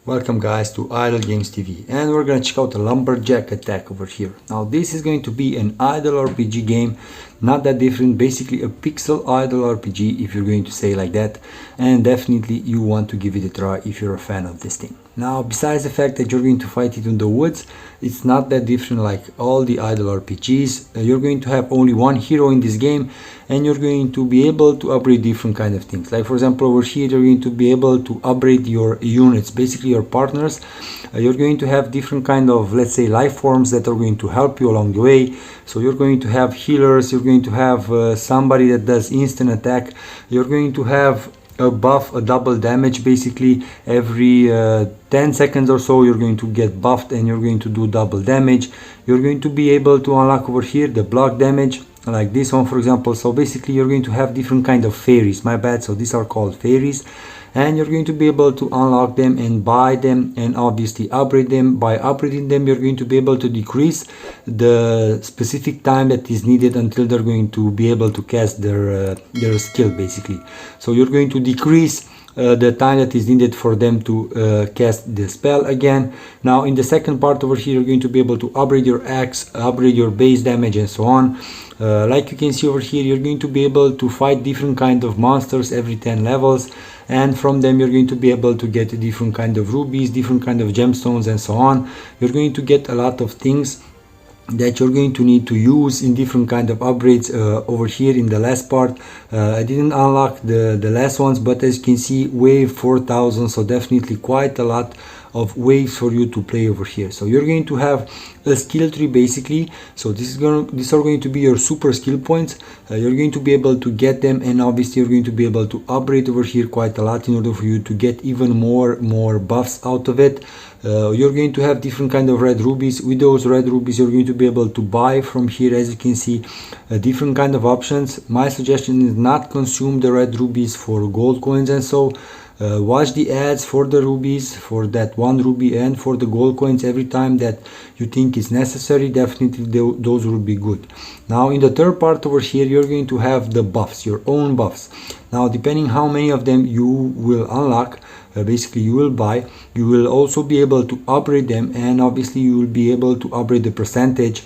Welcome guys to Idle Games TV, and we're gonna check out the Lumberjack Attack over here. Now this is going to be an idle RPG game, not that different, basically a pixel idle RPG if you're going to say like that, and definitely you want to give it a try if you're a fan of this thing. Now besides the fact that you're going to fight it in the woods, it's not that different like all the idle RPGs. You're going to have only one hero in this game, and you're going to be able to upgrade different kind of things. Like for example over here you're going to be able to upgrade your units, basically your partners. You're going to have different kind of, let's say, life forms that are going to help you along the way. So you're going to have healers, you're going to have somebody that does instant attack, you're going to have a buff, a double damage, basically every 10 seconds or so you're going to get buffed and you're going to do double damage. You're going to be able to unlock over here the block damage, like this one for example. So basically you're going to have different kind of fairies, my bad, so these are called fairies, and you're going to be able to unlock them and buy them and obviously upgrade them. By upgrading them you're going to be able to decrease the specific time that is needed until they're going to be able to cast their skill, basically. So you're going to decrease the time that is needed for them to cast the spell again. Now in the second part over here you're going to be able to upgrade your axe, upgrade your base damage and so on. Like you can see over here, you're going to be able to fight different kind of monsters every 10 levels, and from them you're going to be able to get different kind of rubies, different kind of gemstones and so on. You're going to get a lot of things that you're going to need to use in different kind of upgrades over here in the last part. I didn't unlock the last ones, but as you can see, wave 4000, so definitely quite a lot of waves for you to play over here. So you're going to have a skill tree basically. So these are going to be your super skill points. You're going to be able to get them, and obviously you're going to be able to upgrade over here quite a lot in order for you to get even more buffs out of it. You're going to have different kind of red rubies. With those red rubies you're going to be able to buy from here, as you can see, different kind of options. My suggestion is not consume the red rubies for gold coins, and so watch the ads for the rubies, for that one ruby and for the gold coins every time that you think is necessary. Definitely those will be good. Now in the third part over here you're going to have the buffs, your own buffs. Now depending how many of them you will unlock, basically you will buy, you will also be able to upgrade them, and obviously you will be able to upgrade the percentage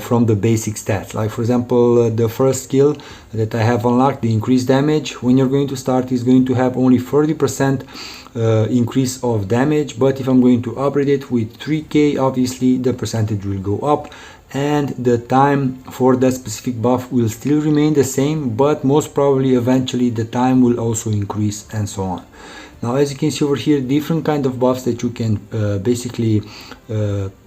from the basic stats. Like for example the first skill that I have unlocked, the increased damage, when you're going to start is going to have only 30% increase of damage, but if I'm going to upgrade it with 3k, obviously the percentage will go up, and the time for that specific buff will still remain the same, but most probably eventually the time will also increase and so on. Now as you can see over here, different kind of buffs that you can basically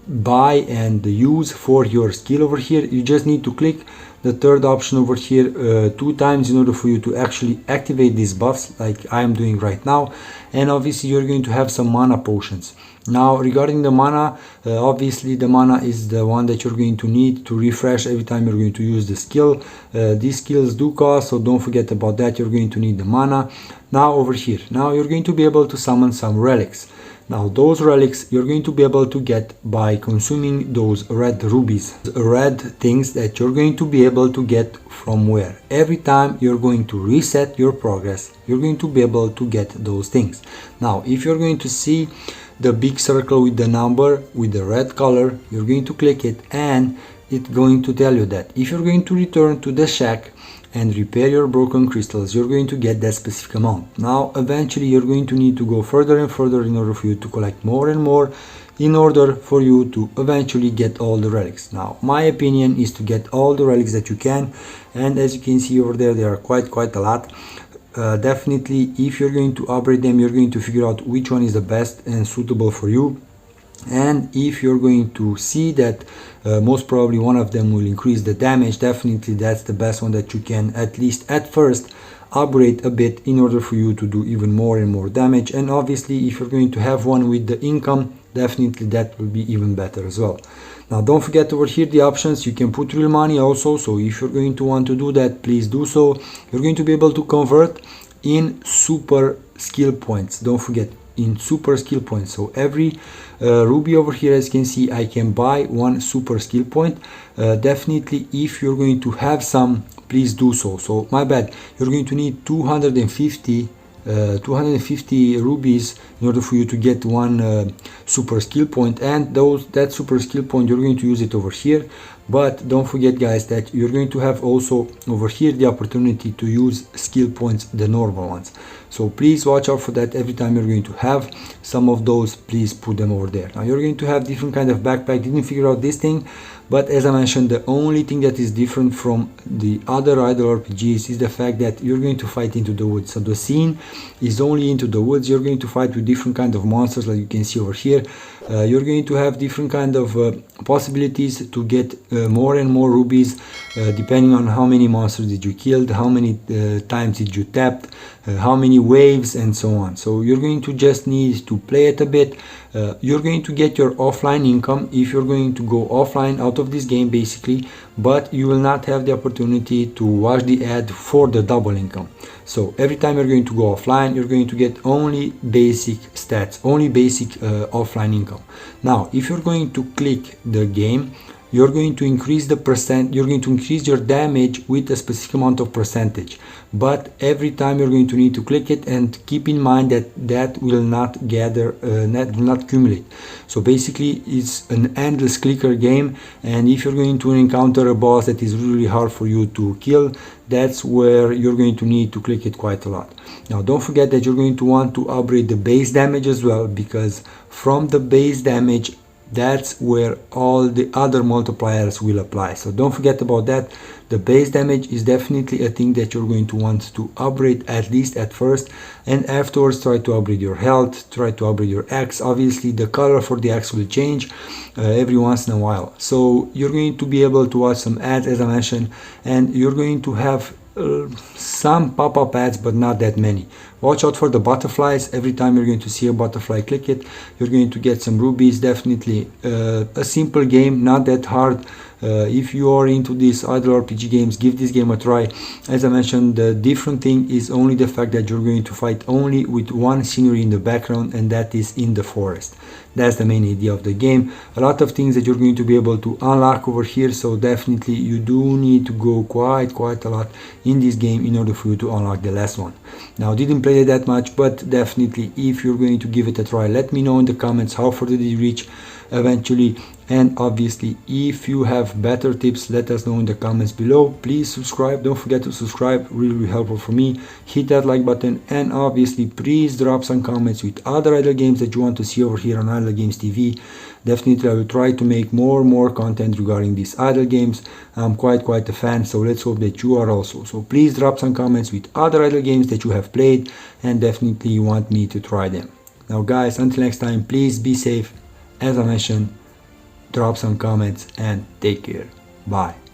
buy and use for your skill over here. You just need to click the third option over here 2 times in order for you to actually activate these buffs, like I am doing right now. And obviously you're going to have some mana potions. Now regarding the mana, obviously the mana is the one that you're going to need to refresh every time you're going to use the skill. These skills do cost, so don't forget about that. You're going to need the mana. Now over here, now you're going to be able to summon some relics. Now those relics you're going to be able to get by consuming those red rubies, red things that you're going to be able to get from where? Every time you're going to reset your progress, you're going to be able to get those things. Now if you're going to see the big circle with the number with the red color, you're going to click it, and it's going to tell you that if you're going to return to the shack and repair your broken crystals, you're going to get that specific amount. Now eventually you're going to need to go further and further in order for you to collect more and more, in order for you to eventually get all the relics. Now my opinion is to get all the relics that you can, and as you can see over there, there are quite a lot. Definitely if you're going to upgrade them, you're going to figure out which one is the best and suitable for you. And if you're going to see that most probably one of them will increase the damage, definitely that's the best one that you can, at least at first, upgrade a bit in order for you to do even more and more damage. And obviously if you're going to have one with the income, definitely that will be even better as well. Now don't forget over here the options, you can put real money also, so if you're going to want to do that, please do so. You're going to be able to convert in super skill points, don't forget, in super skill points. So every ruby over here, as you can see, I can buy 1 super skill point. Definitely if you're going to have some, please do so. So my bad, you're going to need 250 250 rubies in order for you to get one super skill point, and that super skill point you're going to use it over here. But don't forget guys that you're going to have also over here the opportunity to use skill points, the normal ones. So please watch out for that. Every time you're going to have some of those, please put them over there. Now you're going to have different kind of backpack. Didn't figure out this thing, but as I mentioned, the only thing that is different from the other idle RPGs is the fact that you're going to fight into the woods. So the scene is only into the woods. You're going to fight with different kind of monsters, like you can see over here. You're going to have different kind of possibilities to get more and more rubies, depending on how many monsters did you kill, how many times did you tap, how many waves, and so on. So you're going to just need to play it a bit. You're going to get your offline income if you're going to go offline out of this game basically, but you will not have the opportunity to watch the ad for the double income. So every time you're going to go offline, you're going to get only basic stats, only basic offline income. Now if you're going to click the game, you're going to increase the you're going to increase your damage with a specific amount of percentage, but every time you're going to need to click it, and keep in mind that that will not gather, that will not accumulate. So basically it's an endless clicker game, and if you're going to encounter a boss that is really hard for you to kill, that's where you're going to need to click it quite a lot. Now don't forget that you're going to want to upgrade the base damage as well, because from the base damage, that's where all the other multipliers will apply. So don't forget about that. The base damage is definitely a thing that you're going to want to upgrade, at least at first, and afterwards try to upgrade your health, try to upgrade your axe. Obviously the color for the axe will change every once in a while. So you're going to be able to watch some ads, as I mentioned, and you're going to have some pop-up ads, but not that many. Watch out for the butterflies. Every time you're going to see a butterfly, click it. You're going to get some rubies. Definitely a simple game, not that hard. If you are into these idle RPG games, give this game a try. As I mentioned, the different thing is only the fact that you're going to fight only with one scenery in the background, and that is in the forest. That's the main idea of the game. A lot of things that you're going to be able to unlock over here, so definitely you do need to go quite a lot in this game in order for you to unlock the last one. Now didn't play it that much, but definitely if you're going to give it a try, let me know in the comments how far did you reach eventually. And obviously if you have better tips, let us know in the comments below. Please subscribe, don't forget to subscribe, really helpful for me. Hit that like button, and obviously please drop some comments with other idle games that you want to see over here on Idle Games TV. Definitely I will try to make more content regarding these idle games. I'm quite a fan, so let's hope that you are also. So please drop some comments with other idle games that you have played and definitely you want me to try them. Now guys, until next time, please be safe. As I mentioned, drop some comments and take care. Bye.